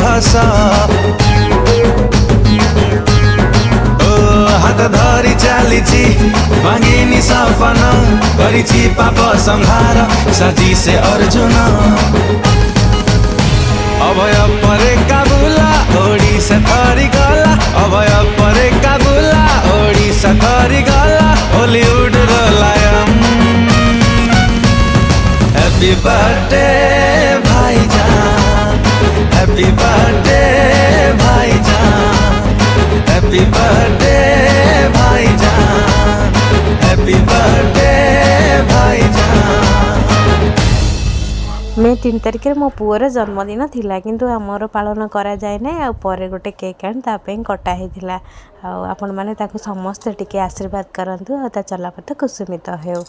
हस हात धरी चालिची भांगिनी सपना गरिची पाप संहार साजी से अर्जुन अभय परे काबुला ओडिसा थरी गला अभय परे काबुला ओडिसा थरी गला हॉलीवुड रो लायम हैप्पी बर्थडे भाईजान हैप्पी बर्थडे भाईजान हैप्पी बर्थडे भाईजान हैप्पी बर्थडे भाईजान। मे 3 तारिख मो पुअर जन्मदिन थिला किंतु आमर पालन करा जाए ना आ परे गोटे केक आनी तापे कटा होता आपण मैंने समस्ते टिके आशीर्वाद करंतु आ चलापथ कुसुमित हो।